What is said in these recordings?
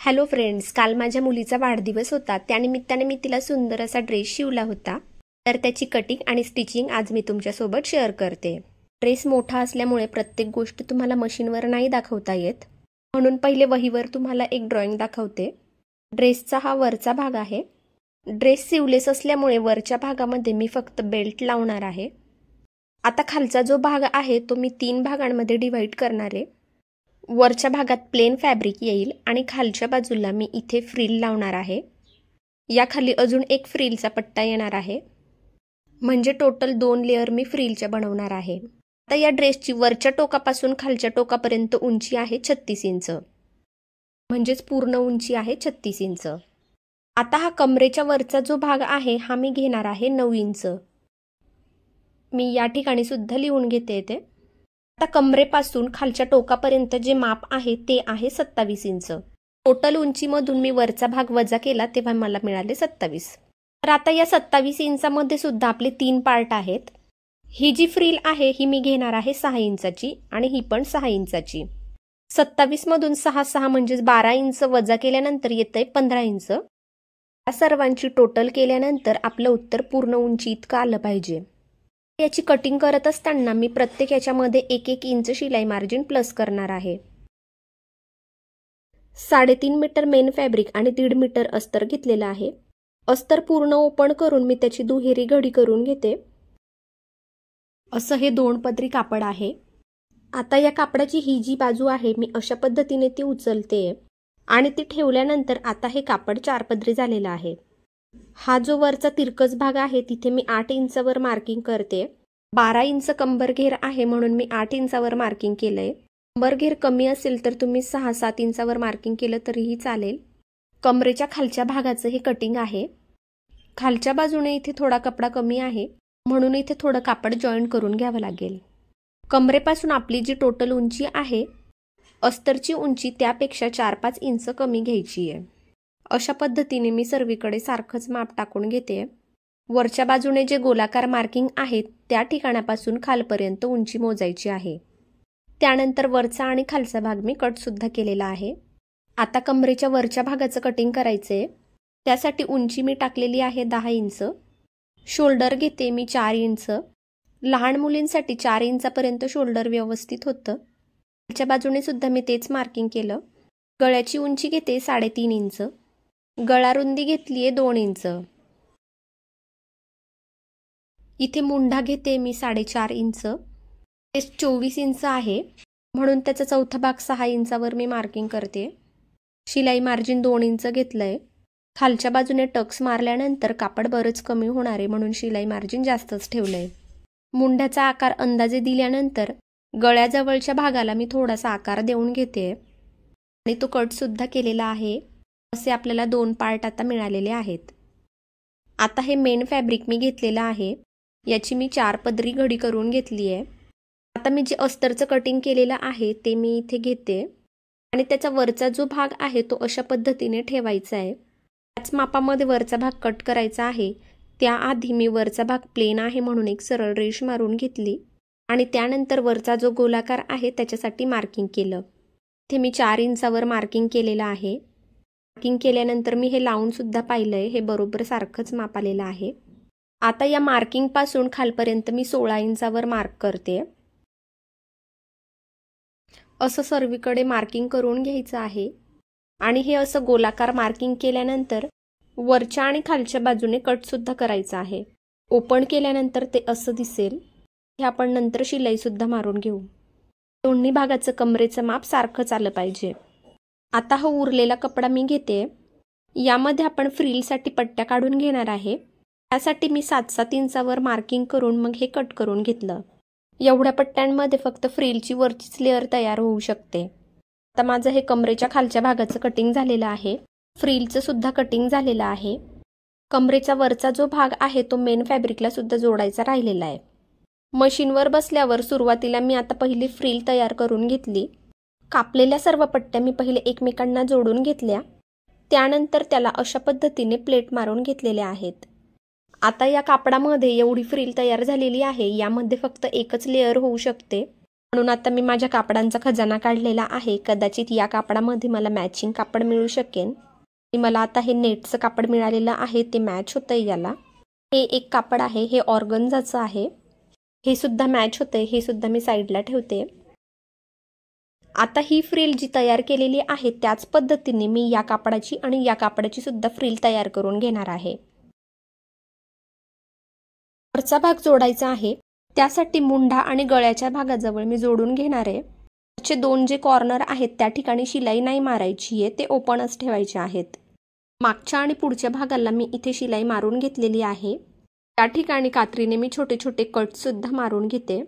Hello friends, काल माझ्या मुलीचा वाढदिवस होता. त्यानिमित्ताने मी तिला सुंदर असा ड्रेस शिवला होता. तर त्याची कटिंग आणि स्टिचिंग आज मी तुमच्यासोबत शेअर करते. ड्रेस मोठा असल्यामुळे प्रत्येक गोष्ट तुम्हाला मशीनवर नाही दाखवता येत, म्हणून पहिले वहीवर तुम्हाला एक ड्रॉइंग दाखवते. ड्रेसचा हा वरचा भाग आहे. ड्रेस सिवलेस असल्यामुळे वरच्या भागामध्ये मी फक्त बेल्ट लावणार आहे. आता खालचा जो भाग आहे तो मी 3 भागांमध्ये डिवाइड करणार आहे. वरच्या भागात प्लेन फॅब्रिक येईल आणि खालच्या बाजूला मी इथे फ्रिल लावणार आहे. या खाली अजून एक फ्रिलचा पट्टा येणार आहे, म्हणजे टोटल 2 लेअर मी फ्रिलच्या बनवणार आहे. आता या ड्रेसची वरच्या टोकापासून खालच्या टोकापर्यंत उंची आहे 36 इंच, म्हणजेच पूर्ण उंची आहे 36 इंच. आता हा कमरेच्या वरचा जो भाग आहे हा मी घेणार आहे 9 इंच. मी या ठिकाणी सुद्धा लिहून घेते ते. आता कमरेपासून खालच्या टोकापर्यंत जे माप आहे ते आहे 27 इंच. टोटल उंचीमधून मी वरचा भाग वजा केला तेव्हा मला मिळाले 27. तर आता या 27 इंचामध्ये सुद्धा आपले 3 पार्ट आहेत. ही जी फ्रिल आहे ही मी घेणार आहे 6 इंचाची आणि ही पण 6 इंचाची. 27 मधून 6 म्हणजेच 12 इंच वजा केल्यानंतर येतंय 15 इंच. या सर्वांची टोटल केल्यानंतर आपलं उत्तर पूर्ण उंची इतकं आलं पाहिजे. याची कटिंग करत असताना मी प्रत्येक याच्यामध्ये 1-1 इंच शिलाई मार्जिन प्लस करणार आहे. 3.5 मीटर मेन फॅब्रिक आणि 1.5 मीटर अस्तर घेतलेलं आहे. अस्तर पूर्ण ओपन करून मी त्याची दुहेरी घडी करून घेते. असं हे 2 पदरी कापड आहे. आता या कापडाची ही जी बाजू आहे मी अशा पद्धतीने ती उचलते आणि ती ठेवल्यानंतर आता हे कापड 4 पदरी झालेलं आहे. हा जो वरचा तिरकस भाग आहे तिथे मी 8 इंचावर मार्किंग करते. 12 इंच कंबर घेर आहे म्हणून मी 8 इंचावर मार्किंग केलंय. कंबर घेर कमी असेल तर तुम्ही 6-7 इंचावर मार्किंग केलं तरीही चालेल. कमरेच्या खालच्या भागाचं हे कटिंग आहे. खालच्या बाजूने इथे थोडा कपडा कमी आहे म्हणून इथे थोडं कापड जॉईंट करून घ्यावं लागेल. कमरेपासून आपली जी टोटल उंची आहे, अस्तरची उंची त्यापेक्षा 4-5 इंच कमी घ्यायची आहे. अशा पद्धतीने मी सर्वीकडे सारखंच माप टाकून घेते. वरच्या बाजूने जे गोलाकार मार्किंग आहे त्या ठिकाणापासून खालपर्यंत उंची मोजायची आहे. त्यानंतर वरचा आणि खालचा भाग मी कट सुद्धा केलेला आहे. आता कमरेच्या वरच्या भागाचं कटिंग करायचंय. त्यासाठी उंची मी टाकलेली आहे 10 इंच. शोल्डर घेते मी 4 इंच. लहान मुलींसाठी 4 इंचापर्यंत शोल्डर व्यवस्थित होतं. खालच्या बाजूने सुद्धा मी तेच मार्किंग केलं. गळ्याची उंची घेते 3.5 इंच. गळा रुंदी घेतलीये 2 इंच. इथे मुंढा घेते मी 4.5 इंच. ते 24 इंच आहे म्हणून त्याचा चौथा भाग 6 इंचावर मी मार्किंग करते. शिलाई मार्जिन 2 इंच घेतलंय. खालच्या बाजूने टक्स मारल्यानंतर कापड बरंच कमी होणार आहे म्हणून शिलाई मार्जिन जास्तच ठेवलंय. मुंढ्याचा आकार अंदाजे दिल्यानंतर गळ्याजवळच्या भागाला मी थोडासा आकार देऊन घेते आणि तो कट सुद्धा केलेला आहे. असे आपल्याला 2 पार्ट आता मिळालेले आहेत. आता हे मेन फॅब्रिक मी घेतलेलं आहे. याची मी 4 पदरी घडी करून घेतली आहे. आता मी जे अस्तरचं कटिंग केलेलं आहे ते मी इथे घेते आणि त्याचा वरचा जो भाग आहे तो अशा पद्धतीने ठेवायचा आहे. त्याच मापामध्ये वरचा भाग कट करायचा आहे. त्याआधी मी वरचा भाग प्लेन आहे म्हणून एक सरळ रेष मारून घेतली आणि त्यानंतर वरचा जो गोलाकार आहे त्याच्यासाठी मार्किंग केलं. इथे मी 4 इंचावर मार्किंग केलेलं आहे. मार्किंग केल्यानंतर मी हे लावून सुद्धा पाहिलंय, हे बरोबर सारखंच माप आलेलं आहे. आता या मार्किंग पासून खालपर्यंत मी 16 इंचावर मार्क करते. असं सर्वीकडे मार्किंग करून घ्यायचं आहे आणि हे असं गोलाकार मार्किंग केल्यानंतर वरच्या आणि खालच्या बाजूने कट सुद्धा करायचं आहे. ओपन केल्यानंतर ते असं दिसेल. हे आपण नंतर शिलाई सुद्धा मारून घेऊ. दोन्ही भागाचं कमरेचं माप सारखंच आलं पाहिजे. आता हा उरलेला कपडा मी घेते. यामध्ये आपण फ्रिलसाठी पट्ट्या काढून घेणार आहे. त्यासाठी मी 7-7 इंचावर मार्किंग करून मग हे कट करून घेतलं. एवढ्या पट्ट्यांमध्ये फक्त फ्रिलची वरचीच लेअर तयार होऊ शकते. आता माझं हे कमरेच्या खालच्या भागाचं कटिंग झालेलं आहे. फ्रिलचं सुद्धा कटिंग झालेलं आहे. कमरेचा वरचा जो भाग आहे तो मेन फॅब्रिकला सुद्धा जोडायचा राहिलेला आहे. मशीनवर बसल्यावर सुरुवातीला मी आता पहिली फ्रिल तयार करून घेतली. कापलेल्या सर्व पट्ट्या मी पहिले एकमेकांना जोडून घेतल्या. त्यानंतर त्याला अशा पद्धतीने प्लेट मारून घेतलेल्या आहेत. आता या कापडामध्ये एवढी फ्रिल तयार झालेली आहे. यामध्ये फक्त एकच लेअर होऊ शकते. म्हणून आता मी माझ्या कापडांचा खजाना काढलेला आहे। कदाचित या कापडामध्ये मला मॅचिंग कापड मिळू शकेल। मला आता हे नेटचं कापड मिळालेलं आहे, ते मॅच होतंय याला। हे एक कापड आहे, हे ऑर्गन्झाचं आहे, हे सुद्धा मॅच होतंय, हे सुद्धा मी साईडला ठेवते। आता ही फ्रिल जी तयार केलेली आहे त्याच पद्धतीने मी या कापडाची आणि या कापडाची सुद्धा फ्रिल तयार करून घेणार आहे। वरचा भाग जोडायचा आहे, त्यासाठी मुंढा आणि गळ्याच्या भागाजवळ मी जोडून घेणार आहे। त्याचे दोन जे कॉर्नर आहेत त्या ठिकाणी शिलाई नाही मारायची आहे, ते ओपनच ठेवायचे आहेत। मागच्या आणि पुढच्या भागाला मी इथे शिलाई मारून घेतलेली आहे। त्या ठिकाणी कात्रीने मी छोटे छोटे कट सुद्धा मारून घेते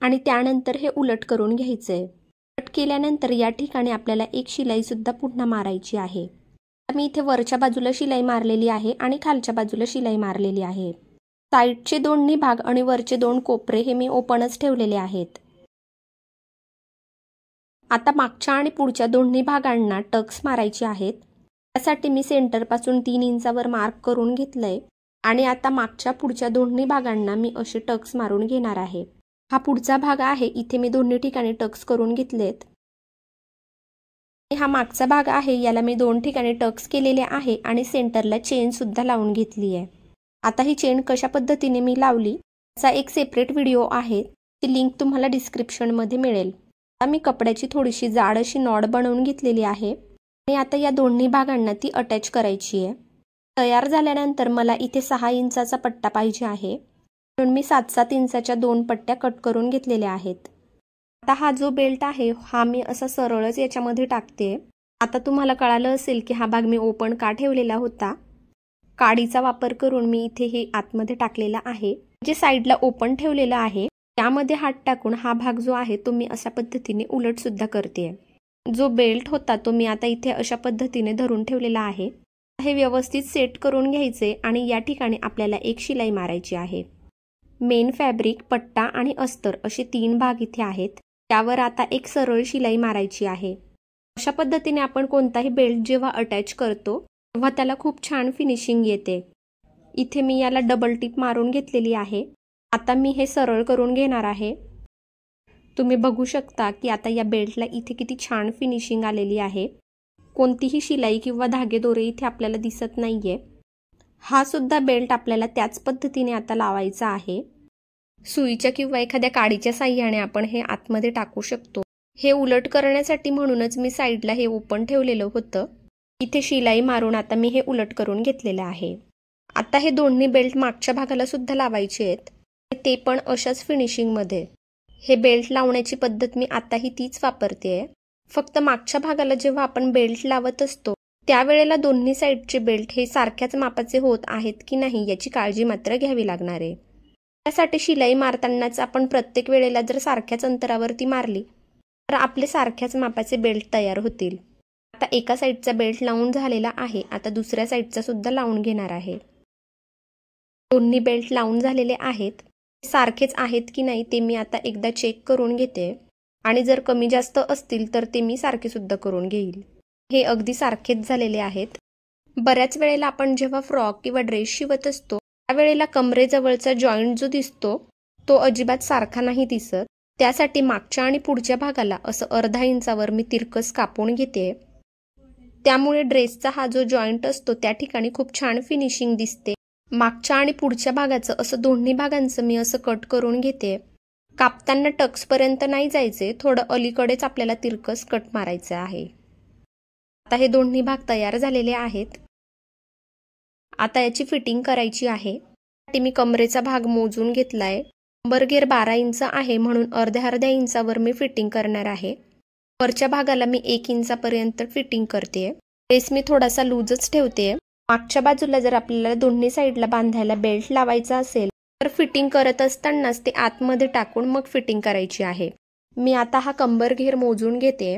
आणि त्यानंतर हे उलट करून घ्यायचे। कट केल्यानंतर या ठिकाणी आपल्याला एक शिलाई सुद्धा पुन्हा मारायची आहे। मी इथे वरच्या बाजूला शिलाई मारलेली आहे आणि खालच्या बाजूला शिलाई मारलेली आहे। साइडचे दोन्ही भाग आणि वरचे दोन कोपरे हे मी ओपनच ठेवलेले आहेत। आता मागच्या आणि पुढच्या दोन्ही भागांना टक्स मारायचे आहेत। त्यासाठी मी सेंटर पासून 3 इंचावर मार्क करून घेतलंय आणि आता मागच्या पुढच्या दोन्ही भागांना मी असे टक्स मारून घेणार आहे। हा पुढचा भाग आहे, इथे मी दोन्ही ठिकाणी टक्स करून घेतलेत। हा मागचा भाग आहे, याला मी 2 ठिकाणी टक्स केलेले आहे आणि सेंटरला चेन सुद्धा लावून घेतली आहे। आता ही चेन कशा पद्धतीने मी लावली त्याचा एक सेपरेट व्हिडिओ आहे, ती लिंक तुम्हाला डिस्क्रिप्शन मध्ये मिळेल। आता मी कपड्याची थोडीशी जाड अशी नॉट बनवून घेतलेली आहे आणि आता या दोन्ही भागांना ती अटॅच करायची आहे। तयार झाल्यानंतर मला इथे 6 इंचाचा पट्टा पाहिजे आहे, म्हणून मी 7-7 इंचाच्या 2 पट्ट्या कट करून घेतलेल्या आहेत। आता हा जो बेल्ट आहे हा मी असा सरळच याच्यामध्ये टाकते। आता तुम्हाला कळालं असेल की हा भाग मी ओपन का ठेवलेला होता। काडीचा वापर करून मी इथे हे आतमध्ये टाकलेला आहे। जे साईडला ओपन ठेवलेला आहे त्यामध्ये हात टाकून हा भाग जो आहे तो मी अशा पद्धतीने उलट सुद्धा करते। जो बेल्ट होता तो मी आता इथे अशा पद्धतीने धरून ठेवलेला आहे। हे व्यवस्थित सेट करून घ्यायचे आणि या ठिकाणी आपल्याला एक शिलाई मारायची आहे। मेन फॅब्रिक, पट्टा आणि अस्तर असे 3 भाग इथे आहेत, त्यावर आता एक सरळ शिलाई मारायची आहे। अशा पद्धतीने आपण कोणताही बेल्ट जेव्हा अटॅच करतो तेव्हा त्याला खूप छान फिनिशिंग येते। इथे मी याला डबल टिप मारून घेतलेली आहे। आता मी हे सरळ करून घेणार आहे। तुम्ही बघू शकता की आता या बेल्टला इथे किती छान फिनिशिंग आलेली आहे। कोणतीही शिलाई किंवा धागेदोरे इथे आपल्याला दिसत नाहीये। हा सुद्धा बेल्ट आपल्याला त्याच पद्धतीने आता लावायचा आहे। सुईच्या किंवा एखाद्या काडीच्या साहाय्याने आपण हे आतमध्ये टाकू शकतो। हे उलट करण्यासाठी म्हणूनच मी साईडला हे ओपन ठेवलेलं होतं। इथे शिलाई मारून आता मी हे उलट करून घेतलेलं आहे। आता हे दोन्ही बेल्ट मागच्या भागाला सुद्धा लावायचे आहेत, ते पण अशाच फिनिशिंग मध्ये। हे बेल्ट लावण्याची पद्धत मी आताही तीच वापरतेय। फक्त मागच्या भागाला जेव्हा आपण बेल्ट लावत असतो त्यावेळेला दोन्ही साइडचे बेल्ट हे सारख्याच मापाचे होत आहेत की नाही याची काळजी मात्र घ्यावी लागणार आहे। त्यासाठी शिलाई मारतानाच आपण प्रत्येक वेळेला जर सारख्याच अंतरावरती मारली तर आपले सारख्याच मापाचे बेल्ट तयार होतील। आता एका साइडचा बेल्ट लावून झालेला आहे, आता दुसऱ्या साइडचा सुद्धा लावून घेणार आहे। दोन्ही बेल्ट लावून झालेले आहेत, सारखेच आहेत की नाही ते मी आता एकदा चेक करून घेते आणि जर कमी जास्त असतील तर ते मी सारखे सुद्धा करून घेईल। हे अगदी सारखेच झालेले आहेत। बऱ्याच वेळेला आपण जेव्हा फ्रॉक किंवा ड्रेस शिवत असतो त्यावेळेला कमरेजवळचा जॉइंट जो दिसतो तो अजिबात सारखा नाही दिसत। त्यासाठी मागच्या आणि पुढच्या भागाला असं अर्धा इंचावर मी तिरकस कापून घेते। त्यामुळे ड्रेसचा हा जो जॉइंट असतो त्या ठिकाणी खूप छान फिनिशिंग दिसते। मागच्या आणि पुढच्या भागाचं असं दोन्ही भागांचं मी असं कट करून घेते। कापताना टक्स पर्यंत नाही जायचे, थोडं अलीकडेच आपल्याला तिरकस कट मारायचं आहे। आता हे दोन्ही भाग तयार झालेले आहेत। आता याची फिटिंग करायची आहे। मी कमरेचा भाग मोजून घेतलाय। कंबर घेर 12 इंच आहे, म्हणून अर्ध्या इंचावर मी फिटिंग करणार आहे। वरच्या भागाला मी 1 इंचापर्यंत फिटिंग करते। ड्रेस मी थोडासा लूजच ठेवते। मागच्या बाजूला जर आपल्याला दोन्ही साइडला बांधायला बेल्ट लावायचा असेल तर फिटिंग करत असतानाच ते आतमध्ये टाकून मग फिटिंग करायची आहे। मी आता हा कंबर घेर मोजून घेते।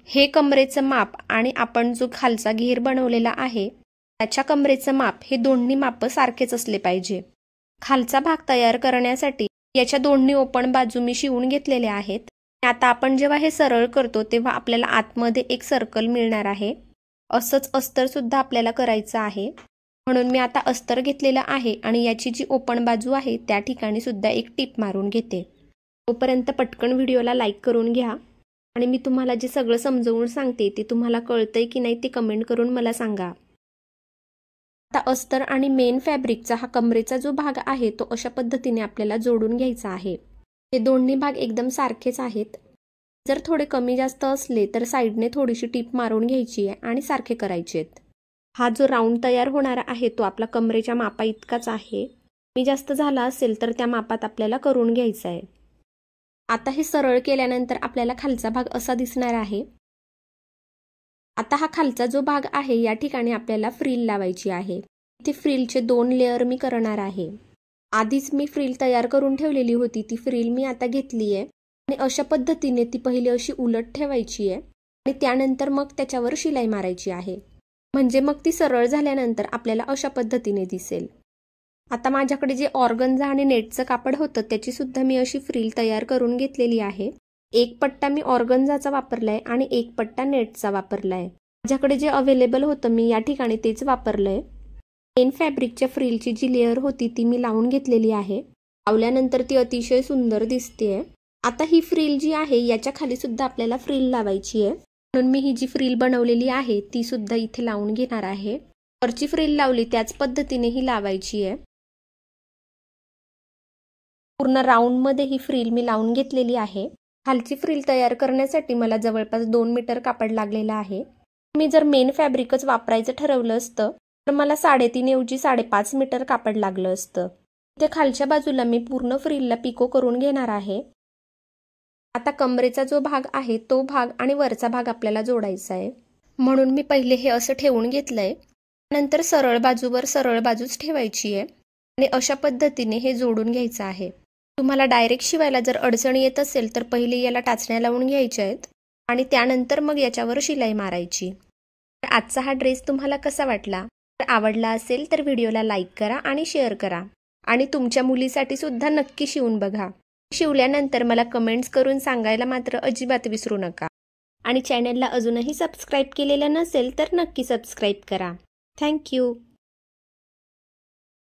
हे कमरेचं माप आणि आपण जो खालचा घेर बनवलेला आहे त्याच्या कमरेचं माप हे दोन्ही माप सारखेच असले पाहिजे। खालचा भाग तयार करण्यासाठी याच्या दोन्ही ओपन बाजू मी शिवून घेतलेल्या आहेत। आता आपण जेव्हा हे सरळ करतो तेव्हा आपल्याला आतमध्ये एक सर्कल मिळणार आहे। असंच अस्तर सुद्धा आपल्याला करायचं आहे, म्हणून मी आता अस्तर घेतलेलं आहे आणि याची जी ओपन बाजू आहे त्या ठिकाणी सुद्धा एक टिप मारून घेते। तोपर्यंत पटकन व्हिडिओला लाईक करून घ्या आणि मी तुम्हाला जे सगळं समजावून सांगते ते तुम्हाला कळतंय की नाही ते कमेंट करून मला सांगा। आता अस्तर आणि मेन फॅब्रिकचा हा कमरेचा जो भाग आहे तो अशा पद्धतीने आपल्याला जोडून घ्यायचा आहे। हे दोन्ही भाग एकदम सारखेच आहेत। जर थोडे कमी जास्त असले तर साईडने थोडीशी टीप मारून घ्यायची आहे आणि सारखे करायचे आहेत। हा जो राऊंड तयार होणार आहे तो आपला कमरेच्या मापा इतकाच आहे। कमी जास्त झाला असेल तर त्या मापात आपल्याला करून घ्यायचा आहे। आता हे सरळ केल्यानंतर आपल्याला खालचा भाग असा दिसणार आहे। आता हा खालचा जो भाग आहे या ठिकाणी आपल्याला फ्रिल लावायची आहे। इथे फ्रिलचे 2 लेयर मी करणार आहे। आधीच मी फ्रिल तयार करून ठेवलेली होती, ती फ्रिल मी आता घेतली आहे आणि अशा पद्धतीने ती पहिली अशी उलट ठेवायची आहे आणि त्यानंतर मग त्याच्यावर शिलाई मारायची आहे, म्हणजे मग ती सरळ झाल्यानंतर आपल्याला अशा पद्धतीने दिसेल। आता माझ्याकडे जे ऑर्गन्झा आणि नेटचं कापड होतं त्याची सुद्धा मी अशी फ्रिल तयार करून घेतलेली आहे। एक पट्टा मी ऑर्गन्झाचा वापरलाय आणि एक पट्टा नेटचा वापरलाय। माझ्याकडे जे अवेलेबल होतं मी या ठिकाणी तेच वापरलंय। मेन फॅब्रिकच्या फ्रिलची जी लेयर होती ती मी लावून घेतलेली आहे। लावल्यानंतर ती अतिशय सुंदर दिसतेय। आता ही फ्रिल जी आहे याच्या खाली सुद्धा आपल्याला फ्रिल लावायची आहे, म्हणून मी ही जी फ्रिल बनवलेली आहे ती सुद्धा इथे लावून घेणार आहे। वरची फ्रिल लावली त्याच पद्धतीने ही लावायची आहे। पूर्ण राऊंड मध्ये ही फ्रिल मी लावून घेतलेली आहे। खालची फ्रिल तयार करण्यासाठी मला जवळपास 2 मीटर कापड लागलेलं आहे। मी जर मेन फॅब्रिकच वापरायचं ठरवलं असतं तर मला 3.5 ऐवजी 5.5 मीटर कापड लागलं असतं। इथे खालच्या बाजूला मी पूर्ण फ्रिलला पिको करून घेणार आहे। आता कमरेचा जो भाग आहे तो भाग आणि वरचा भाग आपल्याला जोडायचा आहे, म्हणून मी पहिले हे असं ठेवून घेतलंय। नंतर सरळ बाजूवर सरळ बाजूच ठेवायची आहे आणि अशा पद्धतीने हे जोडून घ्यायचं आहे। तुम्हाला डायरेक्ट शिवायला जर अडचण येत असेल तर पहिले याला टाचण्या लावून घ्यायच्या आहेत आणि त्यानंतर मग याच्यावर शिलाई मारायची। तर आजचा हा ड्रेस तुम्हाला कसा वाटला? तर आवडला असेल तर व्हिडिओला लाईक करा आणि शेअर करा आणि तुमच्या मुलीसाठी सुद्धा नक्की शिवून बघा। शिवल्यानंतर मला कमेंट्स करून सांगायला मात्र अजिबात विसरू नका आणि चॅनलला अजूनही सबस्क्राईब केलेलं नसेल तर नक्की सबस्क्राईब करा। थँक्यू।